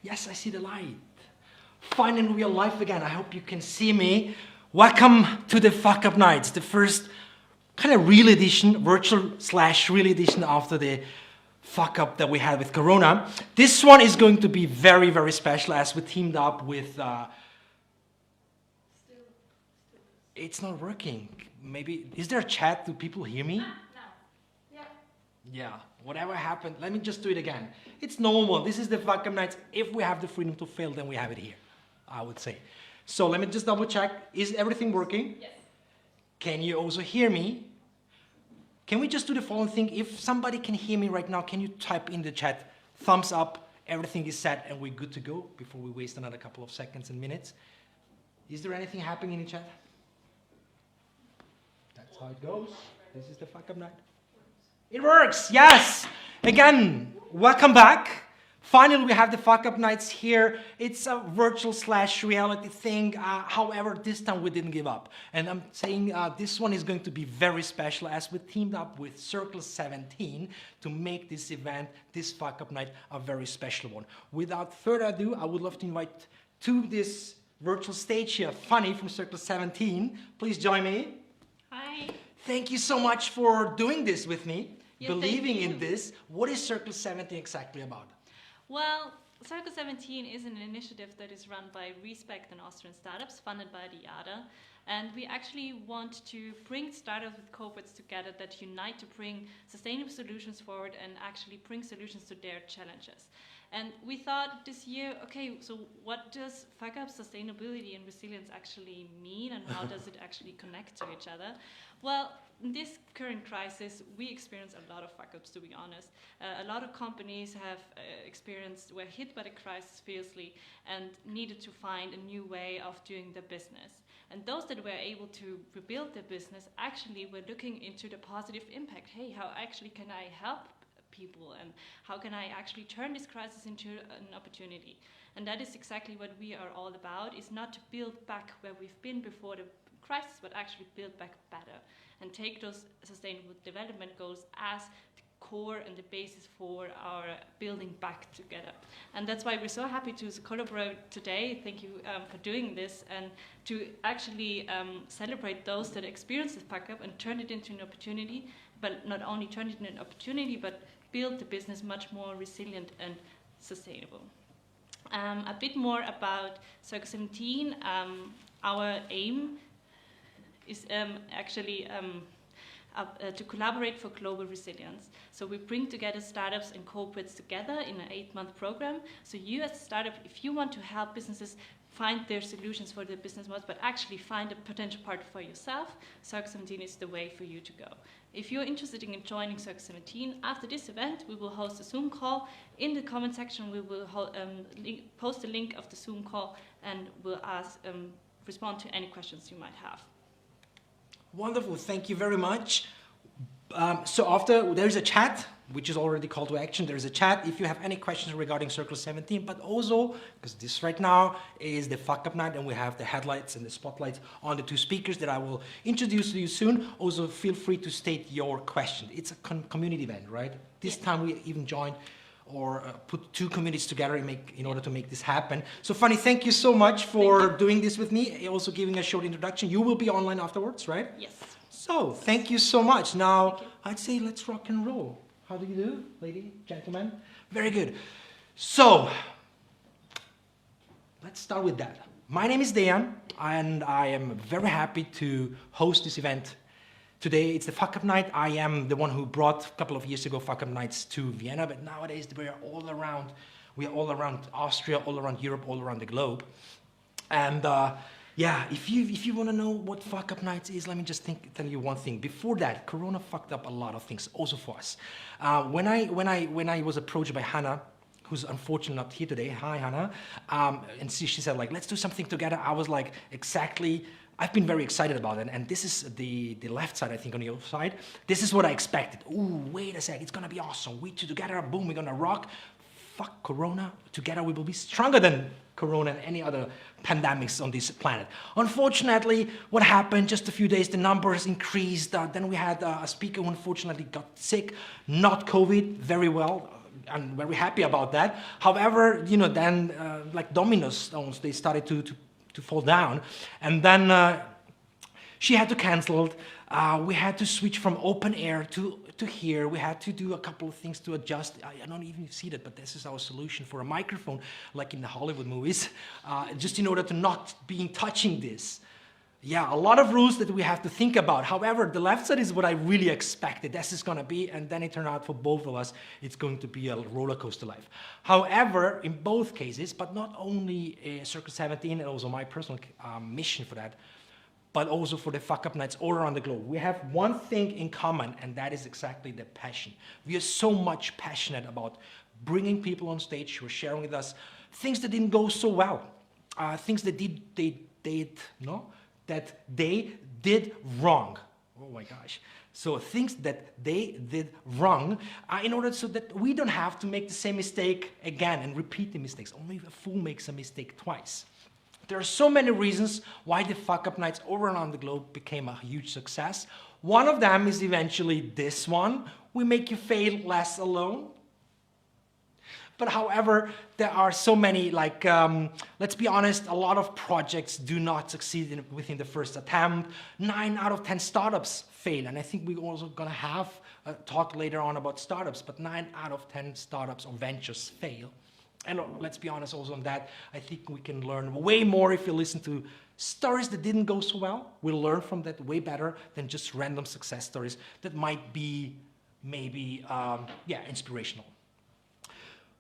Yes, I see the light. Finally, we are live again. I hope you can see me. Welcome to the Fuckup Nights, the first kind of real edition, virtual/real edition after the fuck up that we had with Corona. This one is going to be very, very special as we teamed up with... It's not working. Maybe, is there a chat? Do people hear me? No. Yeah. Yeah, whatever happened, let me just do it again. It's normal. This is the Fuckup Nights. If we have the freedom to fail, then we have it here, I would say. So let me just double check. Is everything working? Yes. Can you also hear me? Can we just do the following thing? If somebody can hear me right now, can you type in the chat, thumbs up, everything is set and we're good to go before we waste another couple of seconds and minutes. Is there anything happening in the chat? That's how it goes. This is the Fuckup Night. It works, yes! Again, welcome back. Finally, we have the Fuckup Nights here. It's a virtual/reality thing. However, this time we didn't give up. And I'm saying this one is going to be very special as we teamed up with Circle 17 to make this event, this Fuckup Night, a very special one. Without further ado, I would love to invite to this virtual stage here, Funny from Circle 17. Please join me. Hi. Thank you so much for doing this with me, Yeah, believing in this. What is Circle 17 exactly about? Well, Circle 17 is an initiative that is run by Respect and Austrian startups, funded by the IADA. And we actually want to bring startups with corporates together that unite to bring sustainable solutions forward and actually bring solutions to their challenges. And we thought this year, okay, so what does fuck-up sustainability and resilience actually mean, and how does it actually connect to each other? Well, in this current crisis, we experience a lot of fuck-ups, to be honest. A lot of companies have were hit by the crisis fiercely and needed to find a new way of doing their business. And those that were able to rebuild their business actually were looking into the positive impact. Hey, how actually can I help people, and how can I actually turn this crisis into an opportunity? And that is exactly what we are all about, is not to build back where we've been before the crisis, but actually build back better and take those sustainable development goals as the core and the basis for our building back together. And that's why we're so happy to collaborate today. Thank you for doing this, and to actually celebrate those that experience the fuck-up and turn it into an opportunity, but not only turn it into an opportunity, but build the business much more resilient and sustainable. A bit more about Circle 17. Our aim is actually to collaborate for global resilience. So we bring together startups and corporates together in an 8-month program. So you as a startup, if you want to help businesses find their solutions for their business models, but actually find a potential partner for yourself, Circle 17 is the way for you to go. If you're interested in joining Circle 17, after this event, we will host a Zoom call. In the comment section, we will post a link of the Zoom call, and we'll respond to any questions you might have. Wonderful, thank you very much. So after, there's a chat, which is already call to action. There's a chat if you have any questions regarding Circle 17, but also, because this right now is the Fuckup Night, and we have the headlights and the spotlights on the two speakers that I will introduce to you soon. Also, feel free to state your question. It's a community event, right? This time we even joined or put two communities together in order to make this happen. So Funny, thank you so much for doing this with me, also giving a short introduction. You will be online afterwards, right? Yes. So, thank you so much. Now, I'd say let's rock and roll. How do you do, lady, gentlemen? Very good. So, let's start with that. My name is Dejan, and I am very happy to host this event today. It's the Fuckup Night. I am the one who brought, a couple of years ago, Fuckup Nights to Vienna, but nowadays we are all around Austria, all around Europe, all around the globe. And yeah, if you want to know what Fuckup Nights is, let me just tell you one thing. Before that, Corona fucked up a lot of things, also for us. When I was approached by Hannah, who's unfortunately not here today, hi Hannah, and she said like, let's do something together. I was like, exactly. I've been very excited about it, and this is the left side, I think, on the other side. This is what I expected. Ooh, wait a sec, it's gonna be awesome. We two together, boom, we're gonna rock. Fuck Corona, together we will be stronger than Corona and any other pandemics on this planet. Unfortunately, what happened, just a few days, the numbers increased. Then we had a speaker who unfortunately got sick, not COVID, very well, and very happy about that. However, you know, then like domino stones, they started to fall down, and then she had to cancel it. We had to switch from open air to here. We had to do a couple of things to adjust. I don't even see that, but this is our solution for a microphone, like in the Hollywood movies, just in order to not be touching this. Yeah, a lot of rules that we have to think about. However, the left side is what I really expected. This is going to be, and then it turned out for both of us, it's going to be a roller coaster life. However, in both cases, but not only Circle 17, and also my personal mission for that, but also for the Fuckup Nights all around the globe, we have one thing in common, and that is exactly the passion. We are so much passionate about bringing people on stage who are sharing with us things that didn't go so well, things that that they did wrong. Oh my gosh. So things that they did wrong in order so that we don't have to make the same mistake again and repeat the mistakes. Only a fool makes a mistake twice. There are so many reasons why the Fuckup Nights all around the globe became a huge success. One of them is eventually this one. We make you fail less alone. But however, there are so many, like, let's be honest, a lot of projects do not succeed within the first attempt. 9 out of 10 startups fail. And I think we're also going to have a talk later on about startups, but 9 out of 10 startups or ventures fail. And let's be honest also on that, I think we can learn way more if you listen to stories that didn't go so well. We'll learn from that way better than just random success stories that might be maybe, inspirational.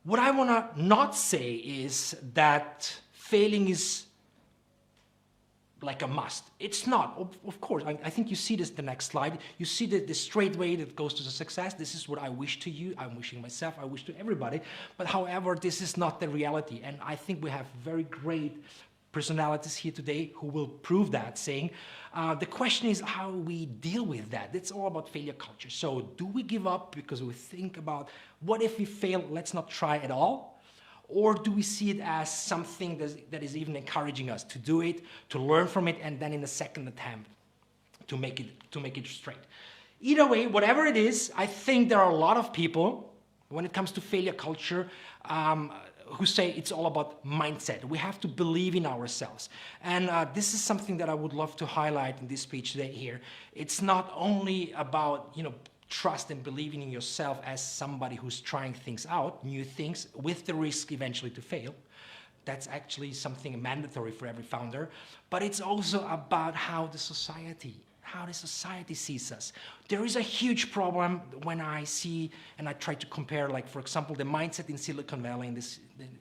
What I want to not say is that failing is like a must. It's not, of course. I think you see this the next slide. You see the straight way that goes to the success. This is what I wish to you. I'm wishing myself. I wish to everybody. But however, this is not the reality. And I think we have very great personalities here today who will prove that, saying the question is how we deal with that. It's all about failure culture. So do we give up because we think about what if we fail, let's not try at all? Or do we see it as something that is even encouraging us to do it, to learn from it, and then in the second attempt to make it straight? Either way, whatever it is, I think there are a lot of people, when it comes to failure culture, who say it's all about mindset. We have to believe in ourselves. And this is something that I would love to highlight in this speech today here. It's not only about, trust and believing in yourself as somebody who's trying things out, new things, with the risk eventually to fail. That's actually something mandatory for every founder. But it's also about how the society sees us. There is a huge problem when I see, and I try to compare, like, for example, the mindset in Silicon Valley in the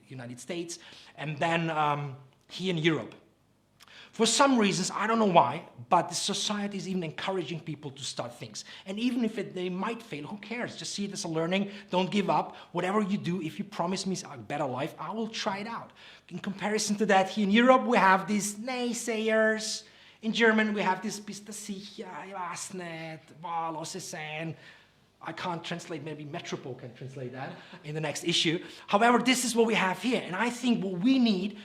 United States, and then here in Europe. For some reasons, I don't know why, but the society is even encouraging people to start things. And even if they might fail, who cares? Just see it as a learning. Don't give up. Whatever you do, if you promise me a better life, I will try it out. In comparison to that, here in Europe, we have these naysayers. In German, we have this bist du sicher, ich weiß nicht, lass es sein. I can't translate, maybe Metropole can translate that in the next issue. However, this is what we have here. And I think what we need,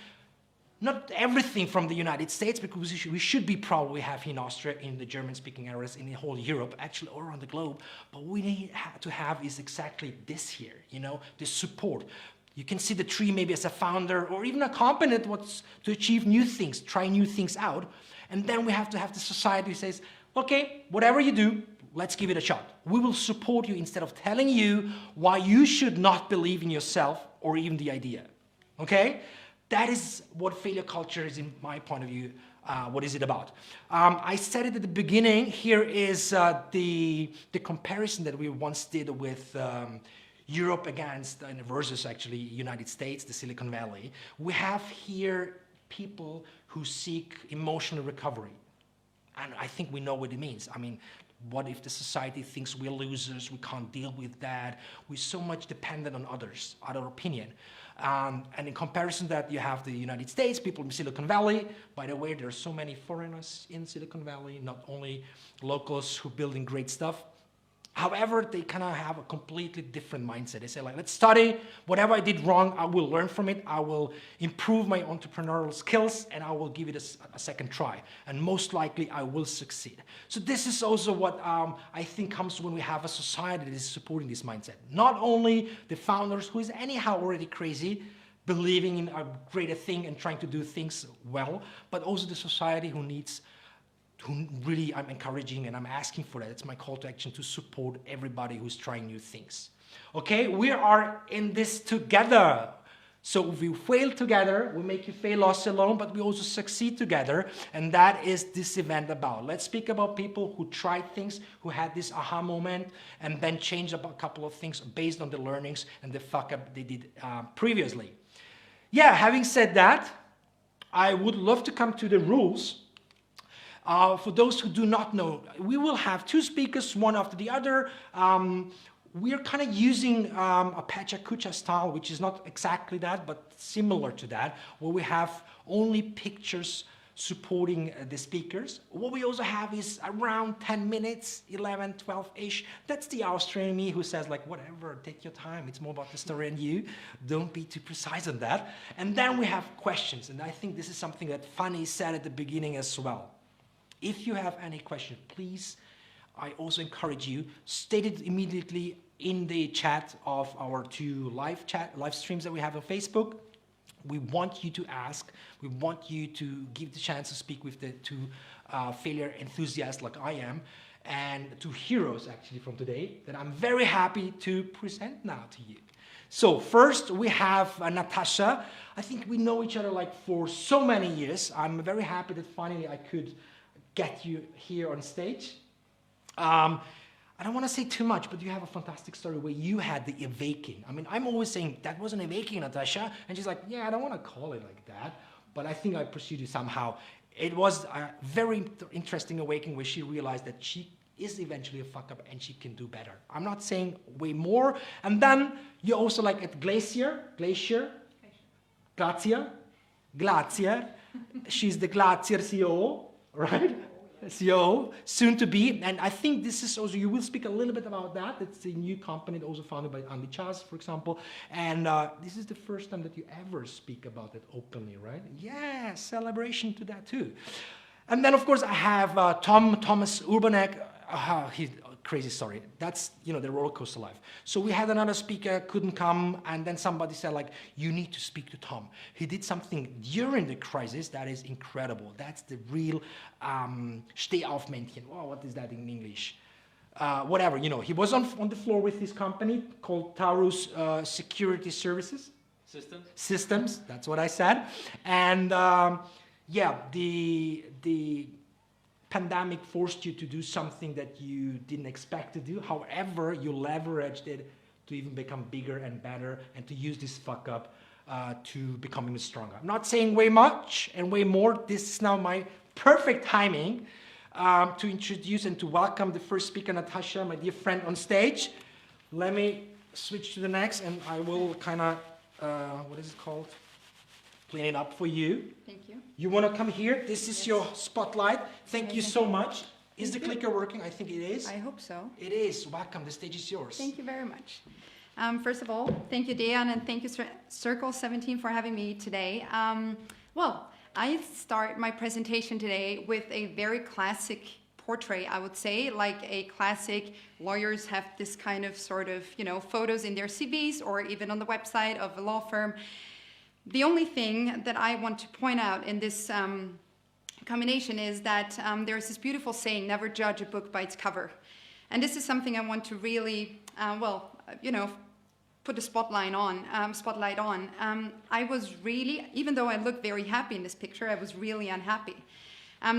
not everything from the United States, because we should be proud we have here in Austria, in the German-speaking areas, in the whole Europe, actually all around the globe. But what we need to have is exactly this here, the support. You can see the tree maybe as a founder or even a company that wants to achieve new things, try new things out. And then we have to have the society who says, okay, whatever you do, let's give it a shot. We will support you instead of telling you why you should not believe in yourself or even the idea. Okay? That is what failure culture is, in my point of view. What is it about? I said it at the beginning. Here is the comparison that we once did with Europe against, versus actually United States, the Silicon Valley. We have here people who seek emotional recovery. And I think we know what it means. I mean, what if the society thinks we're losers, we can't deal with that, we're so much dependent on others, other opinion. And in comparison to that, you have the United States, people in Silicon Valley. By the way, there are so many foreigners in Silicon Valley, not only locals who are building great stuff. However, they kind of have a completely different mindset. They say like, let's study, whatever I did wrong, I will learn from it, I will improve my entrepreneurial skills, and I will give it a second try. And most likely I will succeed. So this is also what I think comes when we have a society that is supporting this mindset. Not only the founders, who is anyhow already crazy, believing in a greater thing and trying to do things well, but also the society who needs, who really I'm encouraging and I'm asking for that. It's my call to action to support everybody who's trying new things. Okay, we are in this together. So if we fail together, we make you fail us alone, but we also succeed together. And that is this event about. Let's speak about people who tried things, who had this aha moment, and then changed up a couple of things based on the learnings and the fuck up they did previously. Yeah, having said that, I would love to come to the rules. For those who do not know, we will have two speakers, one after the other. We are kind of using a Pecha Kucha style, which is not exactly that, but similar to that, where we have only pictures supporting the speakers. What we also have is around 10 minutes, 11, 12-ish. That's the Austrian me who says like, whatever, take your time. It's more about the story and you. Don't be too precise on that. And then we have questions. And I think this is something that Fanny said at the beginning as well. If you have any question, please, I also encourage you, state it immediately in the chat of our two live streams that we have on Facebook. We want you to ask. We want you to give the chance to speak with the two failure enthusiasts like I am, and two heroes actually from today that I'm very happy to present now to you. So first we have Natasha. I think we know each other like for so many years. I'm very happy that finally I could get you here on stage. I don't want to say too much, but you have a fantastic story where you had the awakening. I mean, I'm always saying, that was an awakening, Natasha. And she's like, yeah, I don't want to call it like that, but I think I pursued it somehow. It was a very interesting awakening where she realized that she is eventually a fuck up and she can do better. I'm not saying way more. And then you also like at Glacier. She's the Glacier CEO, right? CEO, soon to be, and I think this is also, you will speak a little bit about that. It's a new company also founded by Andy Chas, for example, and this is the first time that you ever speak about it openly, right? Yeah, celebration to that too. And then of course I have Thomas Urbanek. He's crazy story. That's, you know, the roller coaster life. So we had another speaker, couldn't come, and then somebody said like, you need to speak to Tom. He did something during the crisis that is incredible. That's the real Stehaufmännchen. Oh, what is that in English? Whatever, you know, he was on the floor with his company called Taurus Security Services. Systems, that's what I said. And yeah, the pandemic forced you to do something that you didn't expect to do. However, you leveraged it to even become bigger and better and to use this fuck up to become even stronger. I'm not saying way much and way more. This is now my perfect timing to introduce and to welcome the first speaker, Natasha, my dear friend on stage. Let me switch to the next and I will kind of, what is it called? Clean it up for you. Thank you. You want to come here? This is your spotlight. Thank you so much. Is the clicker working? I think it is. I hope so. It is. Welcome. The stage is yours. Thank you very much. First of all, thank you, Dejan, and thank you, Circle 17, for having me today. Well, I start my presentation today with a very classic portrait, I would say, like a classic lawyers have this kind of sort of, you know, photos in their CVs or even on the website of a law firm. The only thing that I want to point out in this combination is that there's this beautiful saying, never judge a book by its cover. And this is something I want to really, well, you know, put a spotlight on. I was really, even though I look very happy in this picture, I was really unhappy.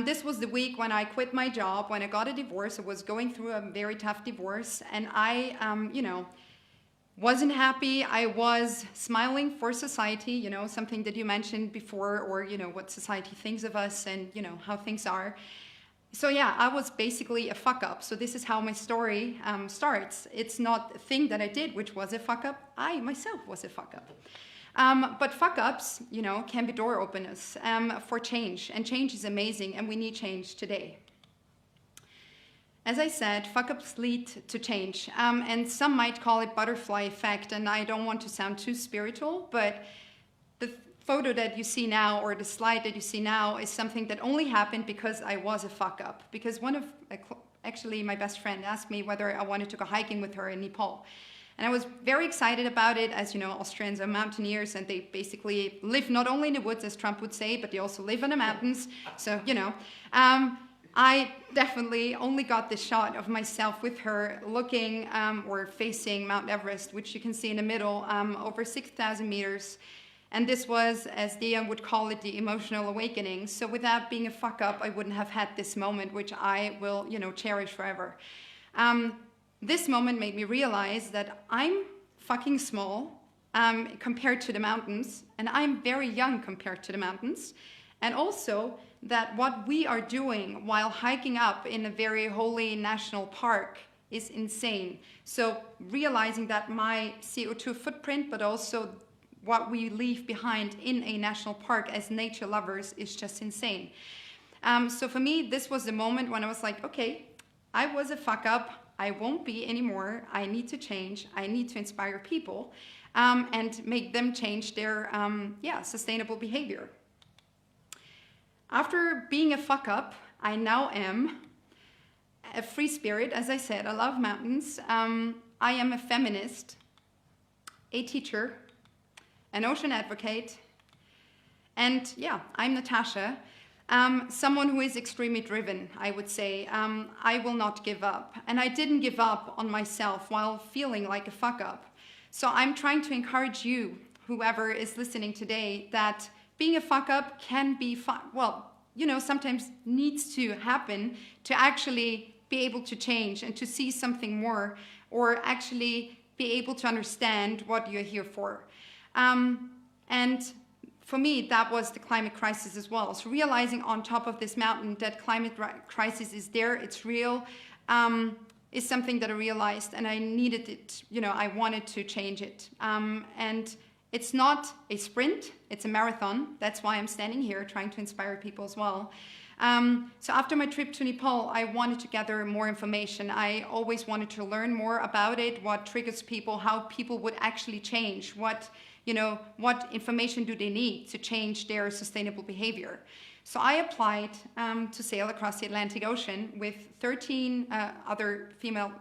This was the week when I quit my job, when I got a divorce. I was going through a very tough divorce, and I, you know, wasn't happy. I was smiling for society, you know, something that you mentioned before, or, you know, what society thinks of us and, you know, how things are. So yeah, I was basically a fuck up. So this is how my story starts. It's not a thing that I did, which was a fuck up. I myself was a fuck up. But fuck ups, you know, can be door openers for change. And change is amazing, and we need change today. as I said, fuck-ups lead to change. And some might call it butterfly effect, and I don't want to sound too spiritual, but the photo that you see now, or the slide that you see now, is something that only happened because I was a fuck-up. Because actually my best friend asked me whether I wanted to go hiking with her in Nepal. And I was very excited about it. As you know, Austrians are mountaineers, and they basically live not only in the woods, as Trump would say, but they also live in the mountains. So, you know, I definitely only got this shot of myself with her looking or facing Mount Everest, which you can see in the middle, over 6,000 meters. And this was, as Dejan would call it, the emotional awakening. So without being a fuck-up, I wouldn't have had this moment, which I will, you know, cherish forever. This moment made me realize that I'm fucking small compared to the mountains, and I'm very young compared to the mountains. And also that what we are doing while hiking up in a very holy national park is insane. So realizing that my CO2 footprint, but also what we leave behind in a national park as nature lovers, is just insane. So for me, this was the moment when I was like, okay, I was a fuck up. I won't be anymore. I need to change. I need to inspire people and make them change their sustainable behavior. After being a fuck up, I now am a free spirit. As I said, I love mountains. I am a feminist, a teacher, an ocean advocate, and yeah, I'm Natasha. Someone who is extremely driven, I would say. I will not give up. And I didn't give up on myself while feeling like a fuck up. So I'm trying to encourage you, whoever is listening today, that being a fuck up can be fun. Well, you know, sometimes needs to happen to actually be able to change and to see something more, or actually be able to understand what you're here for. And for me, that was the climate crisis as well. So realizing on top of this mountain that climate crisis is there, it's real, is something that I realized, and I needed it, you know, I wanted to change it. And it's not a sprint, it's a marathon. That's why I'm standing here trying to inspire people as well. So after my trip to Nepal, I wanted to gather more information. I always wanted to learn more about it, what triggers people, how people would actually change, what information do they need to change their sustainable behavior. So I applied to sail across the Atlantic Ocean with 13 other female,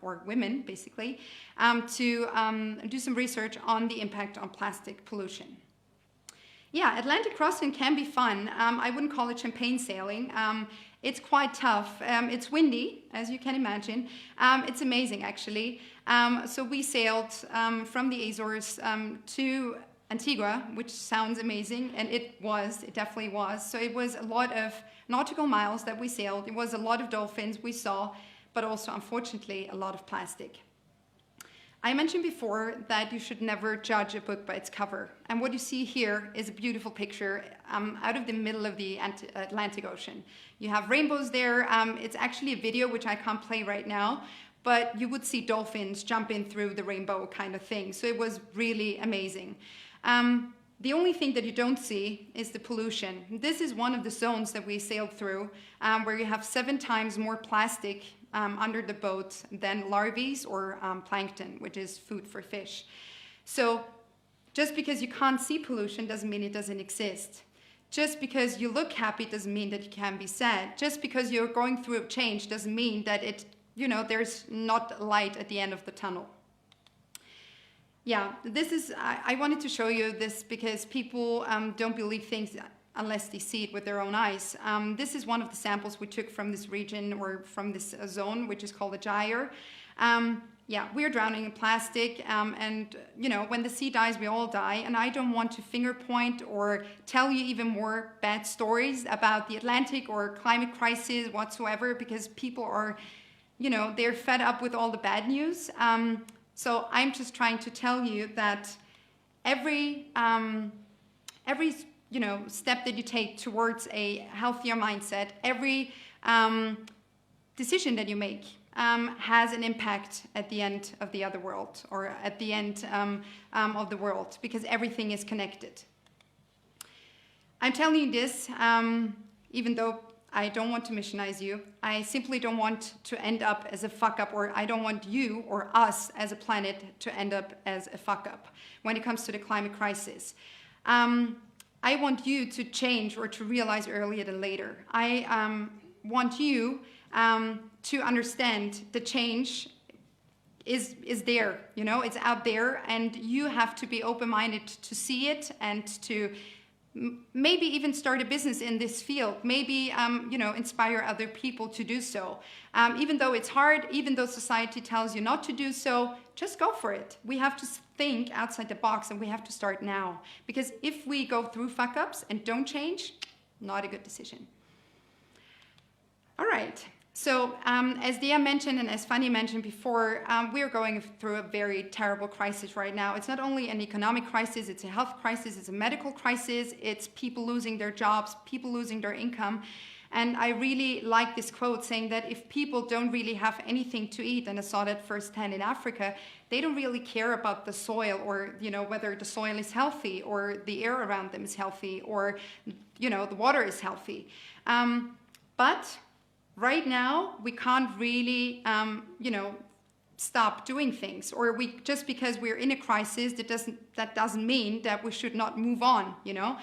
or women, basically, to do some research on the impact on plastic pollution. Yeah, Atlantic crossing can be fun. I wouldn't call it champagne sailing. It's quite tough. It's windy, as you can imagine. It's amazing, actually. So we sailed from the Azores to Antigua, which sounds amazing, and it definitely was. So it was a lot of nautical miles that we sailed. It was a lot of dolphins we saw, but also, unfortunately, a lot of plastic. I mentioned before that you should never judge a book by its cover. And what you see here is a beautiful picture out of the middle of the Atlantic Ocean. You have rainbows there. It's actually a video which I can't play right now, but you would see dolphins jump in through the rainbow kind of thing. So it was really amazing. The only thing that you don't see is the pollution. This is one of the zones that we sailed through where you have 7 times more plastic under the boat than larvae or plankton, which is food for fish. So just because you can't see pollution doesn't mean it doesn't exist. Just because you look happy doesn't mean that you can be sad. Just because you're going through a change doesn't mean that there's not light at the end of the tunnel. Yeah, I wanted to show you this because people don't believe things unless they see it with their own eyes. This is one of the samples we took from this region or from this zone, which is called a gyre. We're drowning in plastic, and when the sea dies, we all die. And I don't want to finger point or tell you even more bad stories about the Atlantic or climate crisis whatsoever, because people are, they're fed up with all the bad news. So I'm just trying to tell you that every step that you take towards a healthier mindset, every decision that you make has an impact at the end of the other world, or at the end of the world, because everything is connected. I'm telling you this, even though I don't want to missionize you. I simply don't want to end up as a fuck up, or I don't want you or us as a planet to end up as a fuck up when it comes to the climate crisis. I want you to change or to realize earlier than later. I want you to understand the change is there, you know, it's out there, and you have to be open-minded to see it and to maybe even start a business in this field, maybe, you know, inspire other people to do so. Even though it's hard, even though society tells you not to do so, just go for it. We have to think outside the box, and we have to start now. Because if we go through fuck-ups and don't change, not a good decision. All right. So as Dia mentioned and as Fanny mentioned before, we're going through a very terrible crisis right now. It's not only an economic crisis, it's a health crisis, it's a medical crisis, it's people losing their jobs, people losing their income. And I really like this quote saying that if people don't really have anything to eat, and I saw that firsthand in Africa, they don't really care about the soil, or, you know, whether the soil is healthy or the air around them is healthy, or, you know, the water is healthy. But right now, we can't really, you know, stop doing things, or we just because we're in a crisis, that doesn't mean that we should not move on. You know,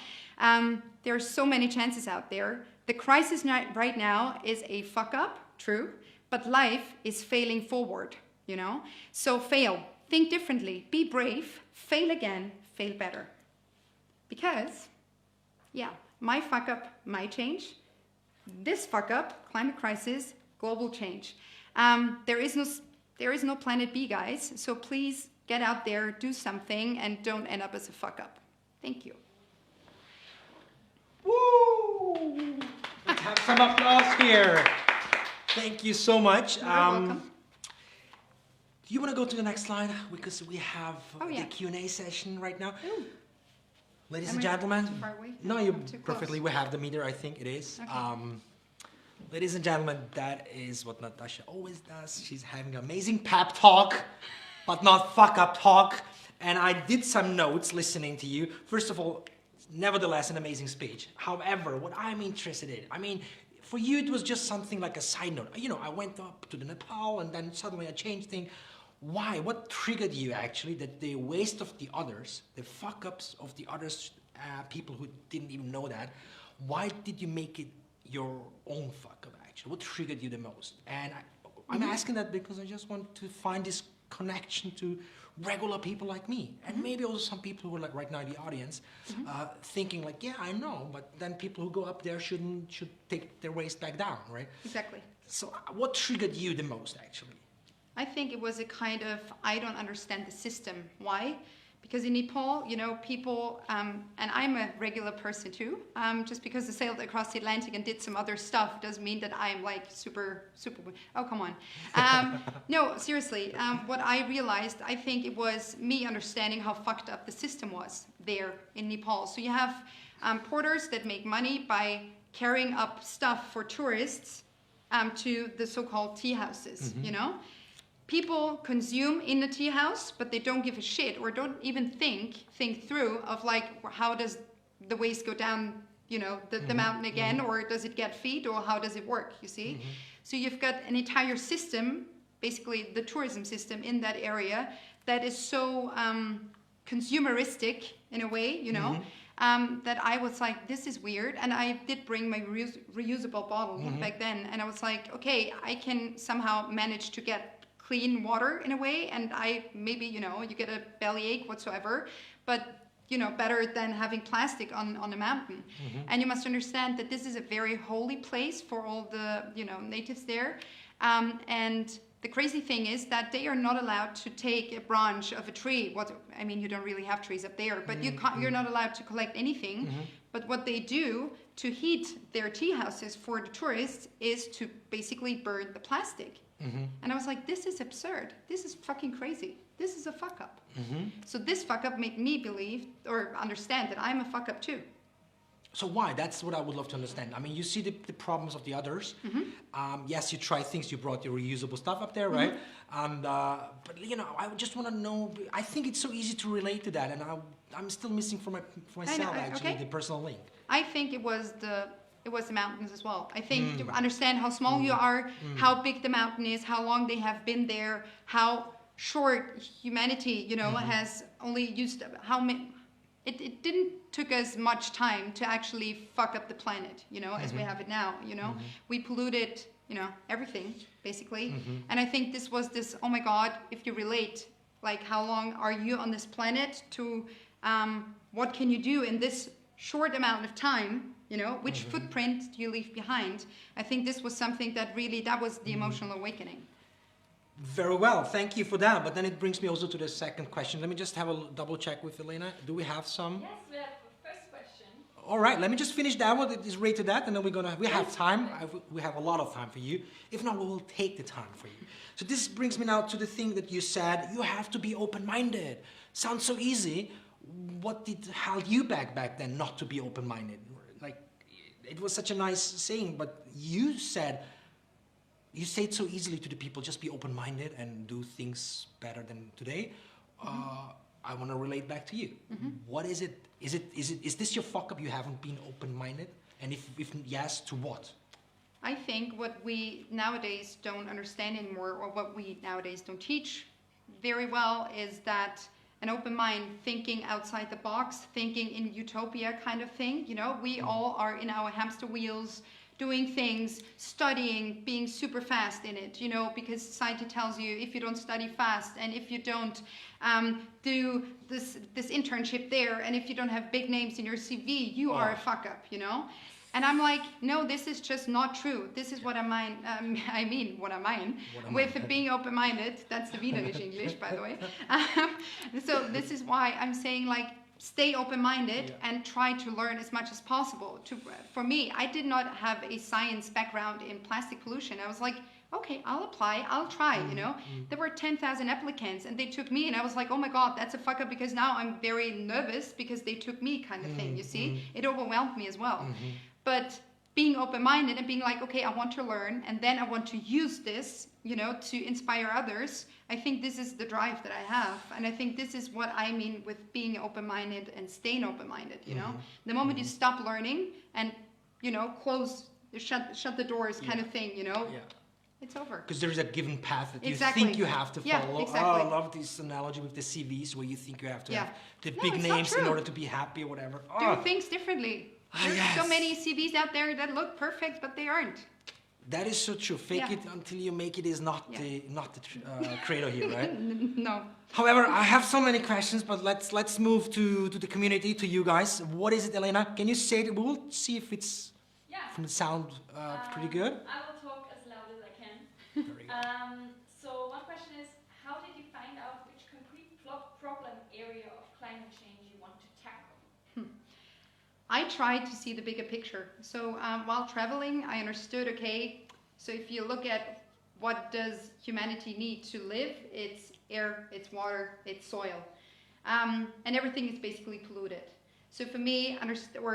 there are so many chances out there. The crisis right now is a fuck up, true, but life is failing forward. You know, so fail, think differently, be brave, fail again, fail better, because, yeah, my fuck up might change. This fuck up, climate crisis, global change. There is no planet B, guys. So please get out there, do something, and don't end up as a fuck up. Thank you. Woo! Let's have some applause here. Thank you so much. You're welcome. Do you want to go to the next slide? Because we have yeah. the Q&A session right now. Ooh. Ladies Am and I gentlemen, too far away? no, you're Too close. perfectly. We have the meter, I think it is. Okay. Ladies and gentlemen, that is what Natasha always does. She's having an amazing pep talk, but not fuck up talk. And I did some notes listening to you. First of all, nevertheless, an amazing speech. However, what I'm interested in, I mean, for you, it was just something like a side note. You know, I went up to the Nepal and then suddenly I changed things. Why? What triggered you actually that the waste of the others, the fuck ups of the others, people who didn't even know that, why did you make it your own fuck up actually? What triggered you the most? And I'm asking that because I just want to find this connection to regular people like me, and maybe also some people who are like right now in the audience, thinking like, yeah, I know, but then people who go up there should take their waist back down, right? Exactly. So what triggered you the most actually? I think it was a kind of, I don't understand the system. Why? Because in Nepal, you know, people, and I'm a regular person too, just because I sailed across the Atlantic and did some other stuff doesn't mean that I'm like super, oh, come on. No, seriously, what I realized, I think it was me understanding how fucked up the system was there in Nepal. So you have porters that make money by carrying up stuff for tourists to the so-called tea houses, you know? People consume in the tea house, but they don't give a shit or don't even think through of like, how does the waste go down, you know, the mountain again, or does it get feed, or how does it work, you see? So you've got an entire system, basically the tourism system in that area, that is so consumeristic in a way, you know, that I was like, this is weird. And I did bring my reusable bottle back then, and I was like, okay, I can somehow manage to get clean water in a way, and I maybe, you know, you get a bellyache whatsoever, but, you know, better than having plastic on a mountain. And you must understand that this is a very holy place for all the, you know, natives there. And the crazy thing is that they are not allowed to take a branch of a tree. I mean, you don't really have trees up there, but you're not allowed to collect anything. But what they do to heat their tea houses for the tourists is to basically burn the plastic. And I was like, this is absurd. This is fucking crazy. This is a fuck up. So this fuck up made me believe or understand that I'm a fuck up too. So why? That's what I would love to understand. I mean, you see the problems of the others. Yes, you try things. You brought your reusable stuff up there, right? And but you know, I just want to know. I think it's so easy to relate to that, and I'm still missing for myself actually the personal link. I think it was it was the mountains as well. I think to understand how small you are, how big the mountain is, how long they have been there, how short humanity, you know, has only used how many. It didn't took us much time to actually fuck up the planet, you know, as we have it now. You know, we polluted, you know, everything basically, and I think this was this. Oh my God! If you relate, like, how long are you on this planet? To what can you do in this short amount of time? You know, which footprint do you leave behind? I think this was something that really, that was the emotional awakening. Very well, thank you for that. But then it brings me also to the second question. Let me just have a double check with Elena. Do we have some? Yes, we have the first question. All right, let me just finish that one. It is related to that, and then we have time. We have a lot of time for you. If not, we will take the time for you. So this brings me now to the thing that you said. You have to be open-minded. Sounds so easy. What did held you back then not to be open-minded? Like, it was such a nice saying, but you say it so easily to the people, just be open-minded and do things better than today. I want to relate back to you. What is it? Is this your fuck up? You haven't been open-minded? And if yes, to what? I think what we nowadays don't understand anymore, or what we nowadays don't teach very well, is that an open mind, thinking outside the box, thinking in utopia kind of thing. You know, we all are in our hamster wheels, doing things, studying, being super fast in it, you know, because society tells you if you don't study fast, and if you don't do this internship there, and if you don't have big names in your CV, you are a fuck up, you know. And I'm like, no, this is just not true. This is what I mean with being open-minded. That's the Wienerisch English, by the way. So this is why I'm saying, like, stay open-minded and try to learn as much as possible. For me, I did not have a science background in plastic pollution. I was like, okay, I'll apply, I'll try, you know. There were 10,000 applicants, and they took me, and I was like, oh my God, that's a fuck up, because now I'm very nervous because they took me, kind of thing, you see. It overwhelmed me as well. But being open-minded and being like, okay, I want to learn, and then I want to use this, you know, to inspire others. I think this is the drive that I have, and I think this is what I mean with being open-minded and staying open-minded, you know. The moment you stop learning and, you know, shut the doors kind of thing, you know, it's over. Because there's a given path that you think you have to follow. Exactly. Oh, I love this analogy with the CVs, where you think you have to have the big names in order to be happy or whatever. Do things differently. There's so many CVs out there that look perfect, but they aren't. That is so true. Fake it until you make it is not the credo here, right? No. However, I have so many questions, but let's move to the community, to you guys. What is it, Elena? Can you say it? We'll see if it's from the sound pretty good. I will talk as loud as I can. Very good. So one question is, how did you find out which concrete problem area of climate change you want to tackle? I tried to see the bigger picture. So while traveling, I understood, okay, so if you look at what does humanity need to live, it's air, it's water, it's soil. And everything is basically polluted. So for me,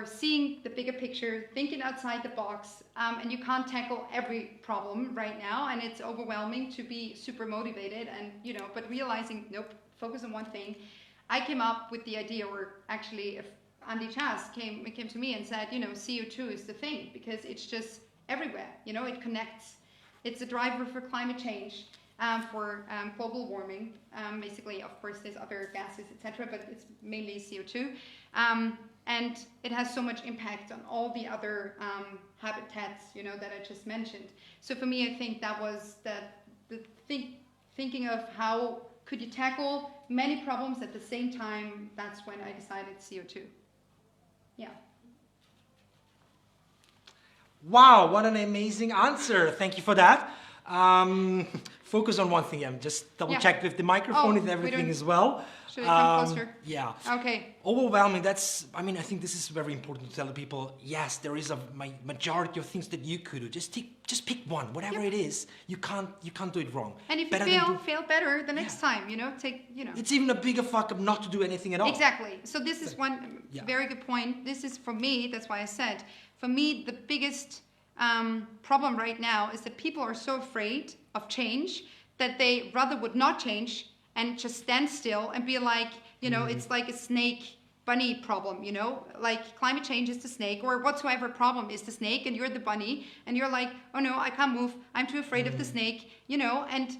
seeing the bigger picture, thinking outside the box, and you can't tackle every problem right now, and it's overwhelming to be super motivated, and, you know, but realizing, nope, focus on one thing. I came up with the idea, or actually, Andy Chas came to me and said, you know, CO2 is the thing, because it's just everywhere, you know, it connects. It's a driver for climate change, for global warming. Basically, of course, there's other gases, etc., but it's mainly CO2. And it has so much impact on all the other habitats, you know, that I just mentioned. So for me, I think that was thinking of how could you tackle many problems at the same time. That's when I decided CO2. Yeah. Wow, what an amazing answer. Thank you for that. Focus on one thing. I'm just double check with the microphone if everything is well. Should I come closer? Yeah. Okay. Overwhelming. I think this is very important to tell the people. Yes, there is a majority of things that you could do. Just pick one, whatever it is. You can't do it wrong. And if you fail better the next time. You know, It's even a bigger fuck up not to do anything at all. Exactly. So this is one very good point. This is for me. That's why I said, for me, the biggest problem right now is that people are so afraid of change that they rather would not change and just stand still and be like, you know, it's like a snake bunny problem, you know, like climate change is the snake, or whatsoever problem is the snake, and you're the bunny, and you're like, oh no, I can't move, I'm too afraid of the snake, you know, and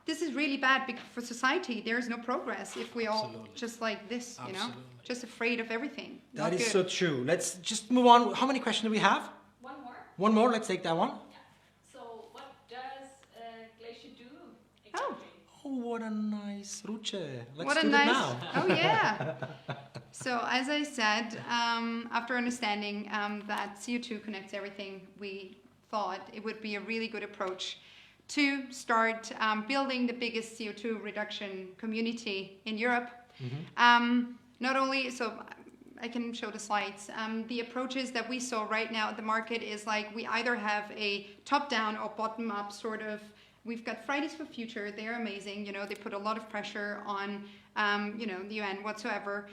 this is really bad because for society there is no progress if we all just like this, you know, just afraid of everything. That is so true. Let's just move on. How many questions do we have? One more. One more. Let's take that one. Yeah. So what does Glacier do exactly? Oh. Oh, what a nice ruche. Let's What a do nice, that now. oh yeah. So as I said, after understanding that CO2 connects everything, we thought it would be a really good approach to start building the biggest CO2 reduction community in Europe. Not only, so I can show the slides, the approaches that we saw right now at the market is like we either have a top-down or bottom-up sort of. We've got Fridays for Future, they're amazing, you know, they put a lot of pressure on, you know, the UN whatsoever,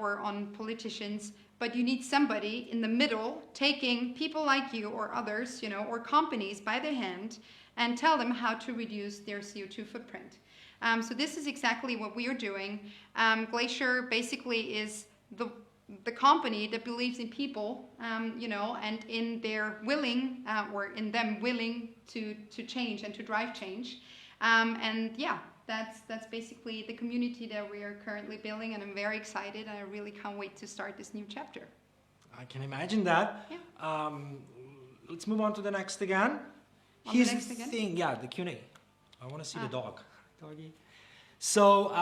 or on politicians, but you need somebody in the middle taking people like you or others, you know, or companies by the hand and tell them how to reduce their CO2 footprint. So this is exactly what we are doing. Glacier basically is the company that believes in people, you know, and in their willing, or in them willing to change and to drive change. And yeah, that's basically the community that we are currently building, and I'm very excited, and I really can't wait to start this new chapter. I can imagine that. Yeah. Let's move on to the next again. On the Here's next the again? thing, yeah, the Q&A. I want to see the dog. Doggy. So,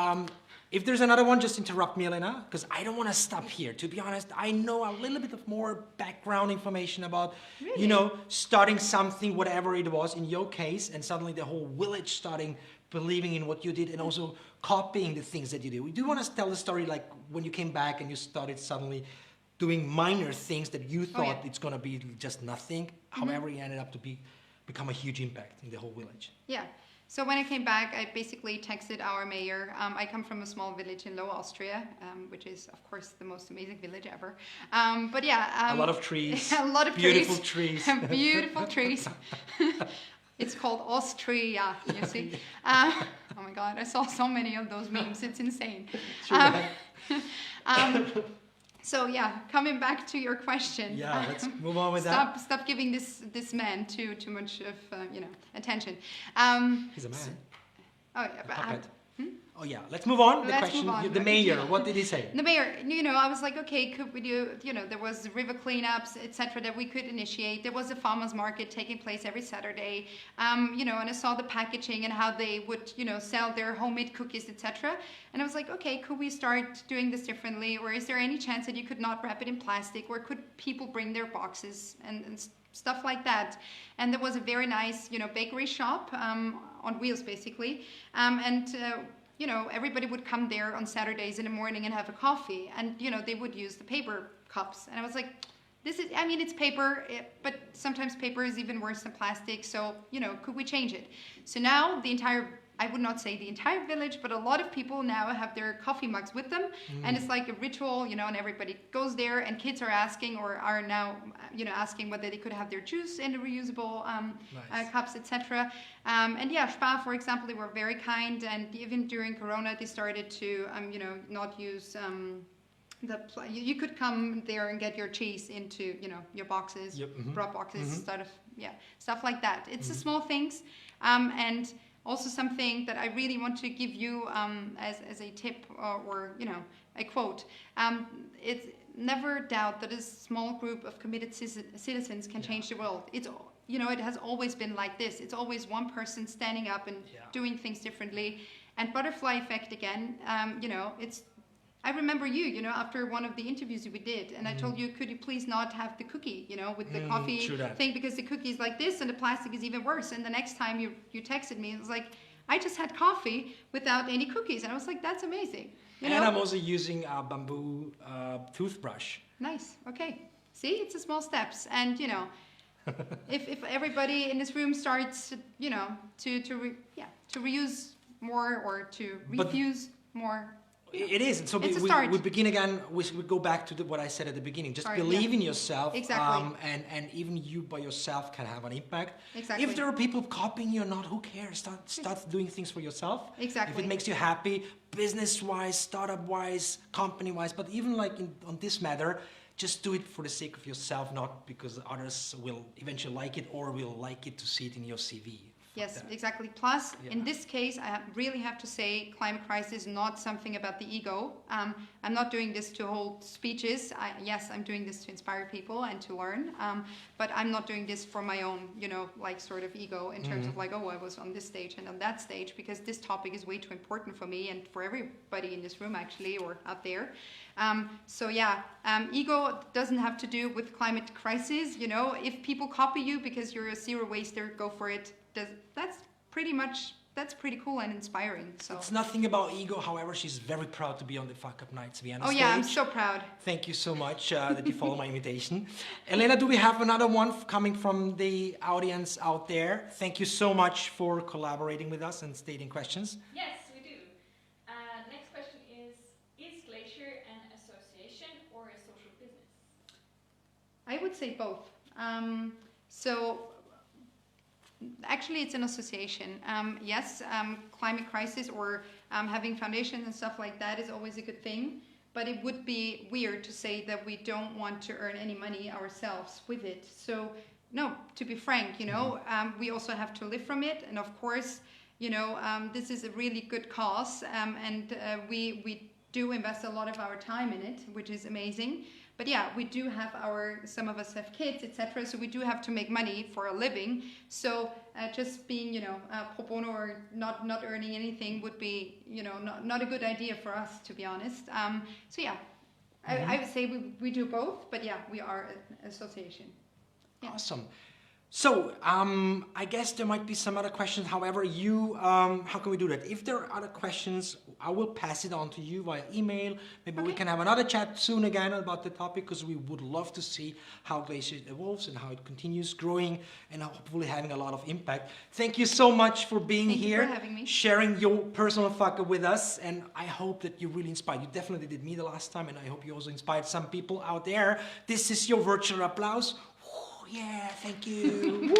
if there's another one, just interrupt me, Elena, because I don't want to stop here. To be honest, I know a little bit of more background information about, Really? you know, starting something, whatever it was in your case, and suddenly the whole village starting believing in what you did and also copying the things that you did. We do want to tell the story like when you came back and you started suddenly doing minor things that you thought it's going to be just nothing. However, it ended up to become a huge impact in the whole village. Yeah. So when I came back, I basically texted our mayor. I come from a small village in Low Austria, which is, of course, the most amazing village ever. But yeah. A lot of trees. A lot of beautiful trees. trees. Beautiful trees. It's called Austria, you see. Oh my God, I saw so many of those memes. It's insane. So yeah, coming back to your question. Yeah, let's move on with that. Stop giving this man too much of you know, attention. He's a man. Oh yeah, but, Oh yeah, let's move on. The Let's question, move on. the mayor, what did he say? the mayor, you know, I was like, okay, could we do, you know, there was river cleanups, etc., that we could initiate. There was a farmers market taking place every Saturday, you know, and I saw the packaging and how they would, you know, sell their homemade cookies, etc. And I was like, okay, could we start doing this differently, or is there any chance that you could not wrap it in plastic, or could people bring their boxes and stuff like that? And there was a very nice, you know, bakery shop on wheels, basically, you know, everybody would come there on Saturdays in the morning and have a coffee, and, you know, they would use the paper cups. And I was like, this is, I mean, it's paper, but sometimes paper is even worse than plastic. So, you know, could we change it? So now the entire, I would not say the entire village, but a lot of people now have their coffee mugs with them. And it's like a ritual, you know, and everybody goes there, and kids are asking, or are now, you know, asking whether they could have their juice in the reusable cups, etc. And yeah, Spar, for example, they were very kind, and even during Corona, they started to, you know, not use you could come there and get your cheese into, you know, your boxes, drop boxes, stuff like that. It's the small things, and also something that I really want to give you as a tip, or you know, a quote. It's never doubt that a small group of committed citizens can change the world. It's, you know, it has always been like this. It's always one person standing up and doing things differently. And butterfly effect again, you know, it's, I remember you know, after one of the interviews we did, and I told you, could you please not have the cookie, you know, with the coffee thing, because the cookie is like this and the plastic is even worse. And the next time you texted me, it was like, I just had coffee without any cookies. And I was like, that's amazing. You know? And I'm also using a bamboo toothbrush. Nice. Okay. See, it's the small steps. And, you know, if everybody in this room starts, you know, to reuse more, or to refuse more. It is. And so It's a start. we begin again, we go back to what I said at the beginning. Just Start, believe yeah. in yourself. Exactly. And even you by yourself can have an impact. Exactly. If there are people copying you or not, who cares? Start doing things for yourself. Exactly. If it makes you happy, business-wise, startup-wise, company-wise, but even like on this matter, just do it for the sake of yourself, not because others will eventually like it or will like it to see it in your CV. Yes, exactly. Plus, Yeah. in this case, really have to say climate crisis is not something about the ego. I'm not doing this to hold speeches. Yes, I'm doing this to inspire people and to learn. But I'm not doing this for my own, like sort of ego in terms of like, oh, I was on this stage and on that stage, because this topic is way too important for me and for everybody in this room actually, or out there. So yeah, ego doesn't have to do with climate crisis. If people copy you because you're a zero waster, go for it. That's pretty cool and inspiring. So It's nothing about ego. However, she's very proud to be on the Fuckup Nights Vienna oh stage. yeah, I'm so proud. Thank you so much that you follow my invitation. Elena, do we have another one coming from the audience out there? Thank you so much for collaborating with us and stating questions. Yes, we do. Next question is Glacier an association or a social business? I would say both. So actually, it's an association. Yes, climate crisis or having foundations and stuff like that is always a good thing. But it would be weird to say that we don't want to earn any money ourselves with it. So no, to be frank, we also have to live from it. And of course, this is a really good cause, and we do invest a lot of our time in it, which is amazing. But yeah, we do have some of us have kids, etc. So we do have to make money for a living. So just being, pro bono or not earning anything would be, not a good idea for us, to be honest. So yeah, I would say we do both, but yeah, we are an association. Yeah. Awesome. So, I guess there might be some other questions. However, how can we do that? If there are other questions, I will pass it on to you via email. Maybe we can have another chat soon again about the topic, because we would love to see how Glacier evolves and how it continues growing and hopefully having a lot of impact. Thank you so much for being here, Thank you for having me. sharing your personal fuck up with us, and I hope that you really inspired. You definitely did me the last time, and I hope you also inspired some people out there. This is your virtual applause. Yeah, thank you.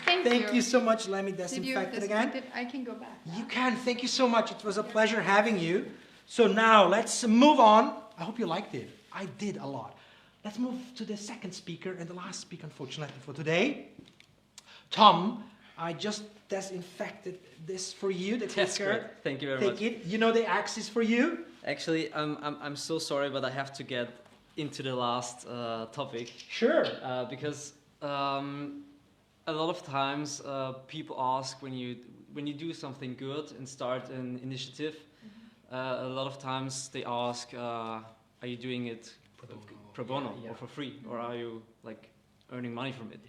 Thank you so much. Let me disinfect it again. I can go back. You can. Thank you so much. It was a pleasure having you. So now let's move on. I hope you liked it. I did a lot. Let's move to the second speaker and the last speaker, unfortunately, for today. Tom, I just disinfected this for you. That's great. Thank you very much. Take it. You know the axe is for you. Actually, I'm so sorry, but I have to get into the last topic. Sure. Because a lot of times people ask when you do something good and start an initiative, a lot of times they ask, are you doing it pro bono or for free, or are you like earning money from it?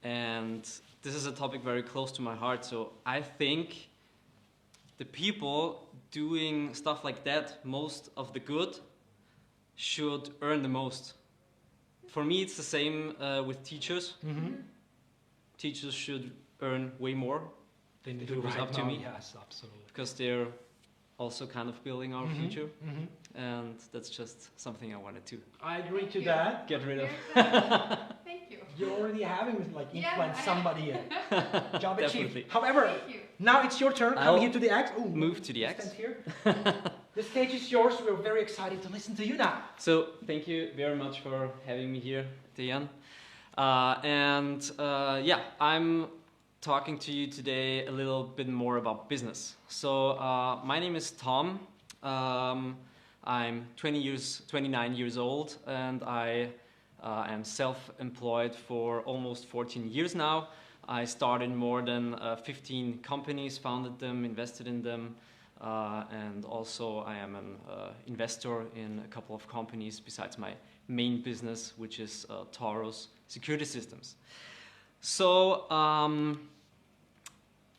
And this is a topic very close to my heart. So I think the people doing stuff like that, most of the good, should earn the most. For me, it's the same with teachers. Teachers should earn way more. Then If it was up to me. Yes, absolutely. Because they're also kind of building our future. And that's just something I wanted to I agree to that. get rid of. Thank you. You're already having like Yeah, influence I- somebody. Job Definitely. achieved. However, Thank you. now it's your turn. Come I'll here to the axe. Ooh, move to the stand axe. here. The stage is yours. We're very excited to listen to you now. So thank you very much for having me here, Dejan. Yeah, I'm talking to you today a little bit more about business. So my name is Tom. I'm 29 years old, and I am self-employed for almost 14 years now. I started more than 15 companies, founded them, invested in them, and also I am an investor in a couple of companies besides my main business, which is Taurus Security Systems. So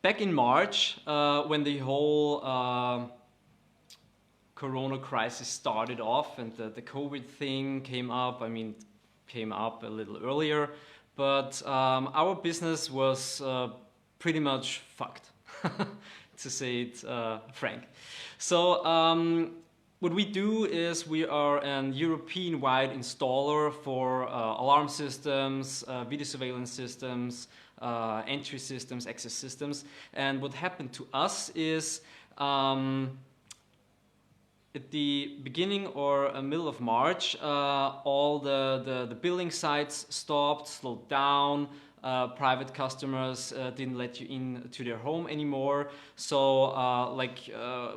back in March, when the whole Corona crisis started off and the COVID thing came up, came up a little earlier, but our business was pretty much fucked. to say it frank. So what we do is we are an European-wide installer for alarm systems, video surveillance systems, entry systems, access systems. And what happened to us is at the beginning or middle of March, all the building sites stopped, slowed down. Private customers didn't let you in to their home anymore. So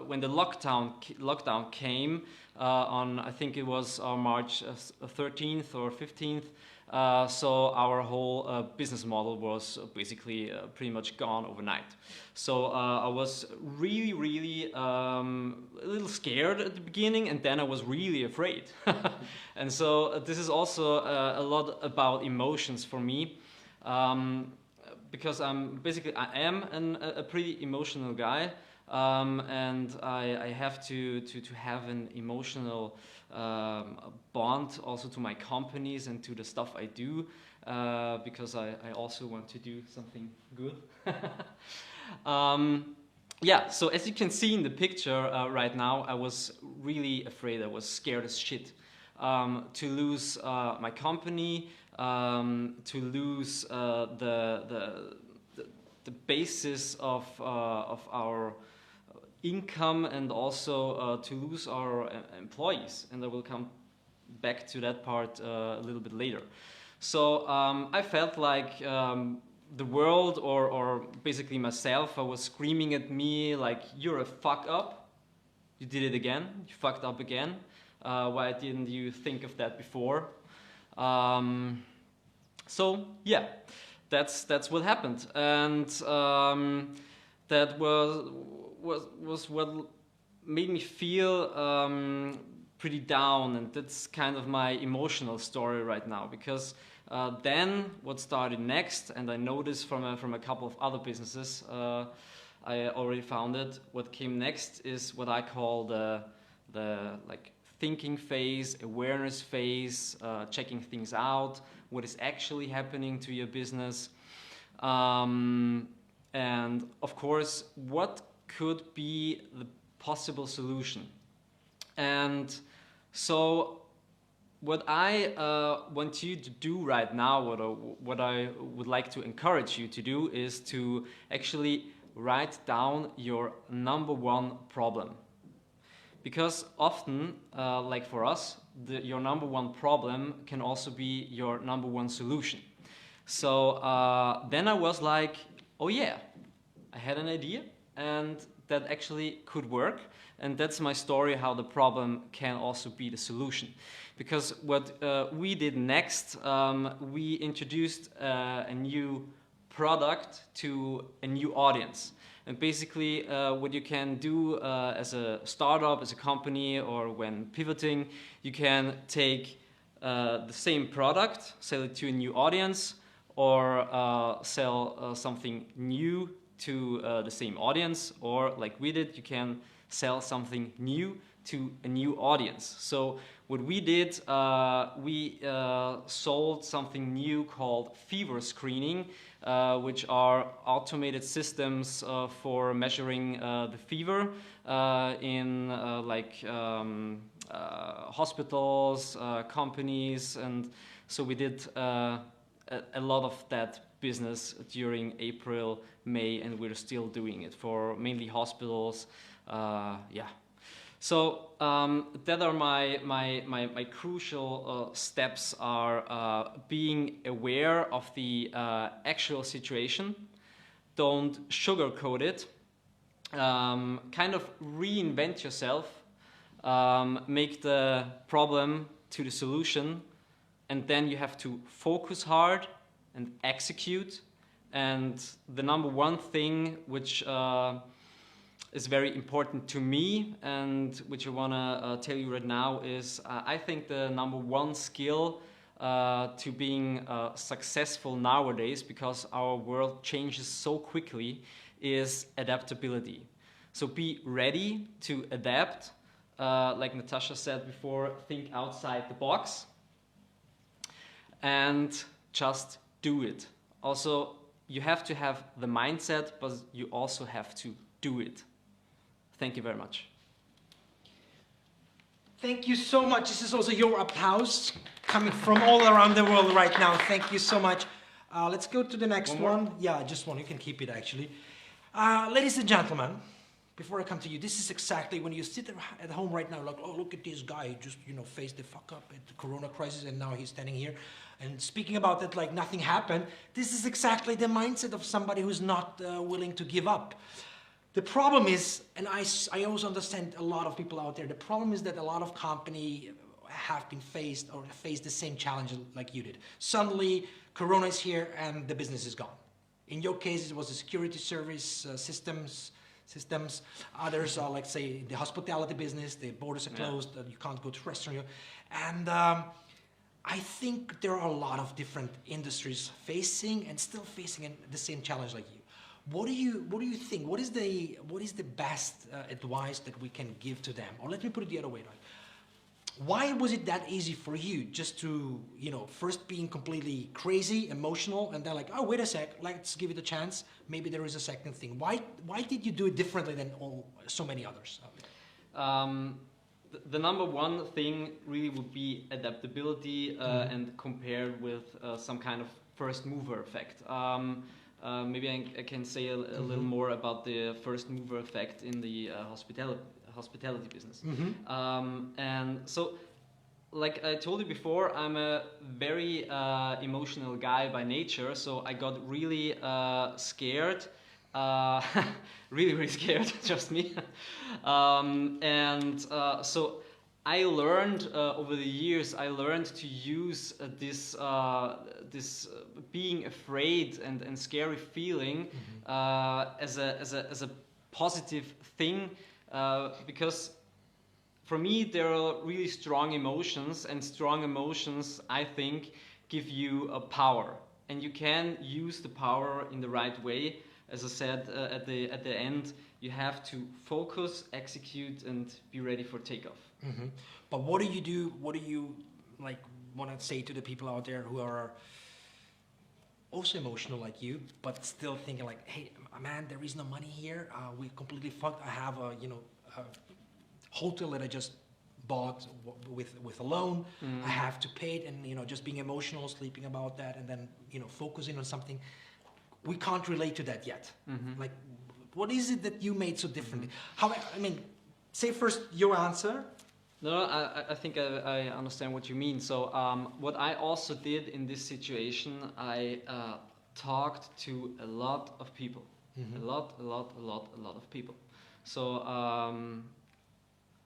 when the lockdown came on, I think it was March 13th or 15th, so our whole business model was basically pretty much gone overnight. So I was really a little scared at the beginning, and then I was really afraid. And so this is also a lot about emotions for me. Because I am a pretty emotional guy, and I have to have an emotional bond also to my companies and to the stuff I do, because I also want to do something good. Yeah, so as you can see in the picture right now, I was really afraid. I was scared as shit to lose my company. To lose the basis of our income, and also to lose our employees, and I will come back to that part a little bit later. So I felt like the world, or basically myself, I was screaming at me like, "You're a fuck up, you did it again, you fucked up again, why didn't you think of that before?" So yeah, that's what happened, and that was what made me feel pretty down, and that's kind of my emotional story right now. Because then what started next, and I know this from a couple of other businesses I already founded. What came next is what I call the like thinking phase, awareness phase, checking things out, what is actually happening to your business, and of course, what could be the possible solution. And so what I want you to do right now, what I would like to encourage you to do, is to actually write down your number one problem. Because often, like for us, your number one problem can also be your number one solution. So then I was like, oh yeah, I had an idea, and that actually could work. And that's my story, how the problem can also be the solution. Because what we did next, we introduced a new product to a new audience. And basically what you can do as a startup, as a company, or when pivoting, you can take the same product, sell it to a new audience, or sell something new to the same audience, or like we did, you can sell something new to a new audience. So what we did, we sold something new called fever screening, which are automated systems for measuring the fever in hospitals, companies, and so we did a lot of that business during April, May, and we're still doing it for mainly hospitals. Yeah. So that are my crucial steps are being aware of the actual situation. Don't sugarcoat it. Kind of reinvent yourself. Make the problem to the solution, and then you have to focus hard and execute. And the number one thing which is very important to me, and which I want to tell you right now, is I think the number one skill to being successful nowadays, because our world changes so quickly, is adaptability. So be ready to adapt. Like Natasha said before, think outside the box and just do it. Also, you have to have the mindset, but you also have to do it. Thank you very much. Thank you so much. This is also your applause coming from all around the world right now. Thank you so much. Let's go to the next one. Yeah, just one. You can keep it actually. Ladies and gentlemen, before I come to you, this is exactly when you sit at home right now, like, oh, look at this guy who just, faced the fuck up at the corona crisis, and now he's standing here and speaking about it like nothing happened. This is exactly the mindset of somebody who's not willing to give up. The problem is, and I also understand a lot of people out there, the problem is that a lot of companies have been faced the same challenge like you did. Suddenly, Corona is here and the business is gone. In your case, it was the security service systems. Others are, like, say, the hospitality business, the borders are closed, you can't go to restaurant. And I think there are a lot of different industries facing and still facing the same challenge like you. What do you think? What is the best advice that we can give to them? Or let me put it the other way, like, why was it that easy for you just to, first being completely crazy, emotional, and then like, oh, wait a sec, let's give it a chance. Maybe there is a second thing. Why did you do it differently than so many others? The number one thing really would be adaptability and compared with some kind of first mover effect. Maybe I can say a little more about the first mover effect in the hospitality business. And so, like I told you before, I'm a very emotional guy by nature, so I got really scared, really scared, just me. So I learned over the years, to use this being afraid and scary feeling as a positive thing, because for me there are really strong emotions, and strong emotions, I think, give you a power, and you can use the power in the right way. As I said at the end, you have to focus, execute, and be ready for takeoff. But what do you do? What do you want to say to the people out there who are also emotional like you, but still thinking like, hey, man, there is no money here. We completely fucked. I have a hotel that I just bought with a loan. I have to pay it, and just being emotional, sleeping about that, and then focusing on something. We can't relate to that yet. Like, what is it that you made so differently? Say first your answer. No, I think I understand what you mean. So what I also did in this situation, I talked to a lot of people, a lot of people. So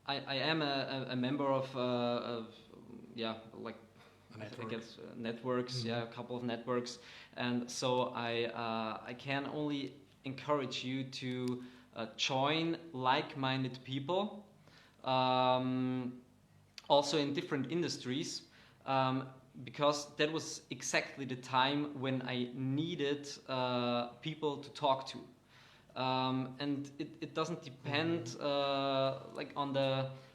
I am a member of I guess networks, a couple of networks, and so I can only encourage you to join like-minded people. Also in different industries, because that was exactly the time when I needed people to talk to, and it doesn't depend on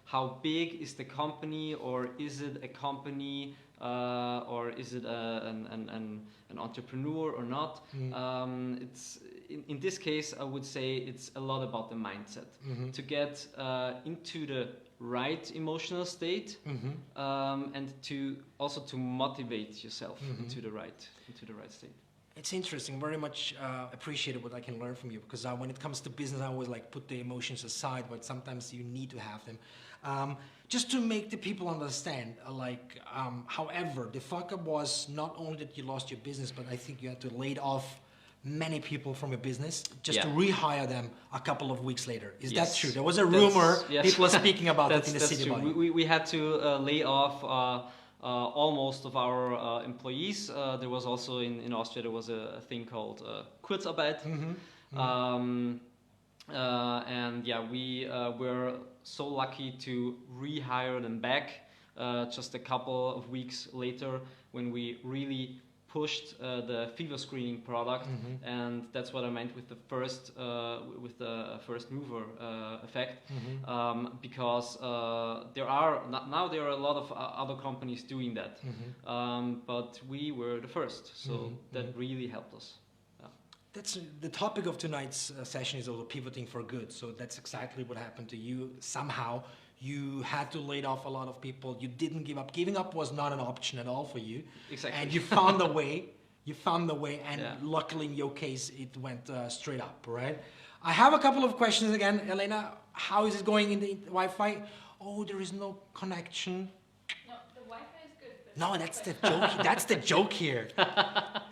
how big is the company, or is it a company, or is it an entrepreneur or not. It's in this case, I would say it's a lot about the mindset, to get into the right emotional state, and to motivate yourself into the right state. It's interesting. Very much appreciated what I can learn from you, because when it comes to business, I always put the emotions aside, but sometimes you need to have them. Just to make the people understand, however, the fuck up was not only that you lost your business, but I think you had to lay off many people from your business just to rehire them a couple of weeks later. Is that true? There was a rumor, people are speaking about it in the city. We had to lay off almost of our employees. There was also in Austria, there was a thing called Kurzarbeit. And we were so lucky to rehire them back just a couple of weeks later, when we really pushed the fever screening product, and that's what I meant with the first mover effect, because there are a lot of other companies doing that, but we were the first, so that really helped us. That's the topic of tonight's session is also pivoting for good. So that's exactly what happened to you. Somehow you had to lay off a lot of people. You didn't give up. Giving up was not an option at all for you. Exactly. And you found a way. You found the way, and Yeah. luckily in your case, it went straight up, right? I have a couple of questions again. Elena, how is it going in the Wi-Fi? Oh, there is no connection. No, the Wi-Fi is good. But No, that's the joke. That's the joke here.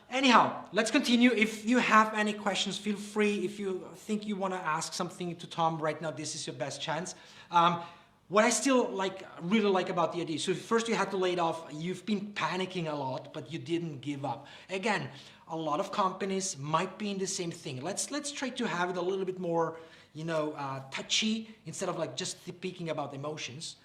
Anyhow, let's continue. If you have any questions, feel free. If you think you want to ask something to Tom right now, this is your best chance. What I still really like about the idea. So first you had to lay it off. You've been panicking a lot, but you didn't give up. Again, a lot of companies might be in the same thing. Let's try to have it a little bit more, touchy instead of just speaking about emotions.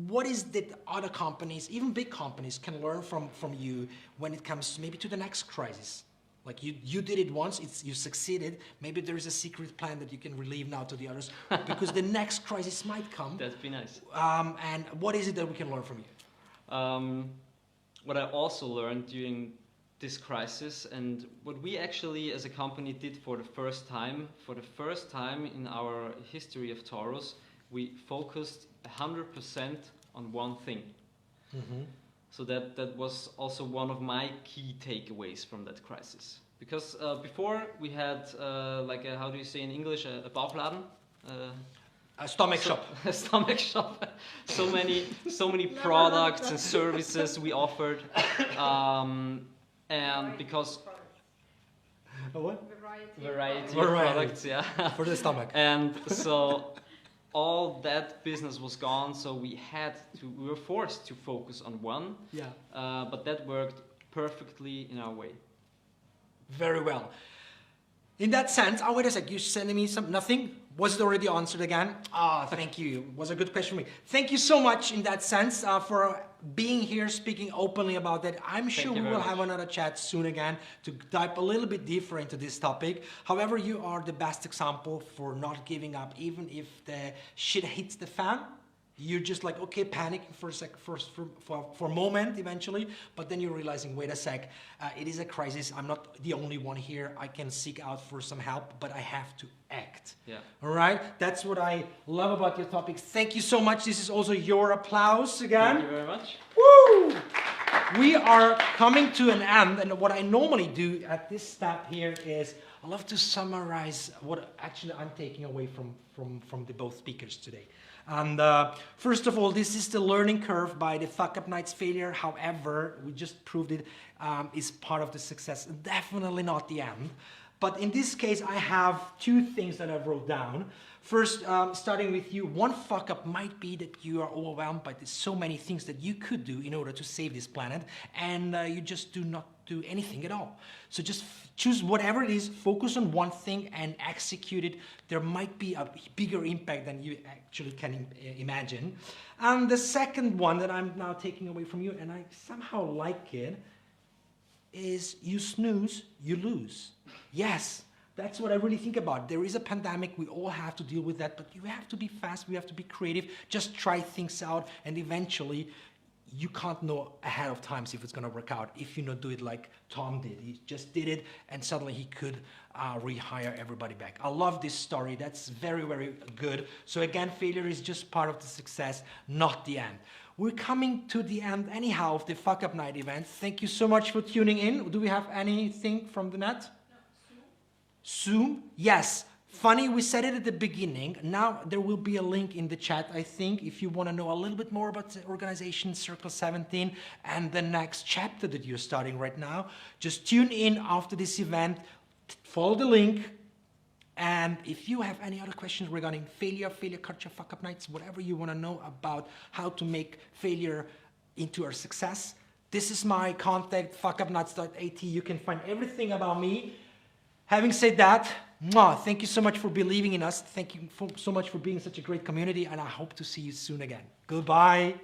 What is that other companies, even big companies, can learn from you when it comes maybe to the next crisis? Like you did it once, you succeeded. Maybe there is a secret plan that you can relieve now to the others because the next crisis might come. That'd be nice. And what is it that we can learn from you? What I also learned during this crisis, and what we actually as a company did for the first time in our history of Taurus, we focused 100% on one thing. Mm-hmm. So that was also one of my key takeaways from that crisis. Because before we had how do you say in English, a Bauchladen? A stomach shop. A stomach shop. So many products and services we offered. And because A what? variety of Variety. products, yeah. For the stomach. And so all that business was gone, so we were forced to focus on one. Yeah. But that worked perfectly in our way. Very well. In that sense, wait a sec, you sending me nothing? Was it already answered again? Thank you. It was a good question for me. Thank you so much in that sense for being here, speaking openly about that. I'm sure we will have another chat soon again to dive a little bit deeper into this topic. However, you are the best example for not giving up, even if the shit hits the fan. You're just okay, panicking for a moment eventually, but then you're realizing, wait a sec, it is a crisis. I'm not the only one here. I can seek out for some help, but I have to act. Yeah. All right. That's what I love about your topic. Thank you so much. This is also your applause again. Thank you very much. Woo! We are coming to an end, and what I normally do at this step here is I love to summarize what actually I'm taking away from the both speakers today. And first of all, this is the learning curve by the Fuckup Nights failure. However, we just proved it is part of the success, definitely not the end. But in this case, I have two things that I wrote down. First, starting with you, one fuck up might be that you are overwhelmed by so many things that you could do in order to save this planet, and you just do not do anything at all. So just choose whatever it is, focus on one thing and execute it. There might be a bigger impact than you actually can imagine. And the second one that I'm now taking away from you, and I somehow like it, is you snooze, you lose. Yes, that's what I really think about. There is a pandemic, we all have to deal with that, but you have to be fast, we have to be creative, just try things out, and eventually you can't know ahead of time if it's going to work out if you not do it like Tom did. He just did it, and suddenly he could rehire everybody back. I love this story. That's very, very good. So again, failure is just part of the success, not the end. We're coming to the end anyhow of the Fuck Up Night event. Thank you so much for tuning in. Do we have anything from the net? No, Zoom? Yes. Funny, we said it at the beginning. Now there will be a link in the chat, I think, if you want to know a little bit more about the organization Circle 17 and the next chapter that you're starting right now. Just tune in after this event, follow the link, and if you have any other questions regarding failure culture, Fuck Up Nights, whatever you want to know about how to make failure into a success, this is my contact, fuckupnights.at. You can find everything about me. Having said that, thank you so much for believing in us. Thank you so much for being such a great community, and I hope to see you soon again. Goodbye.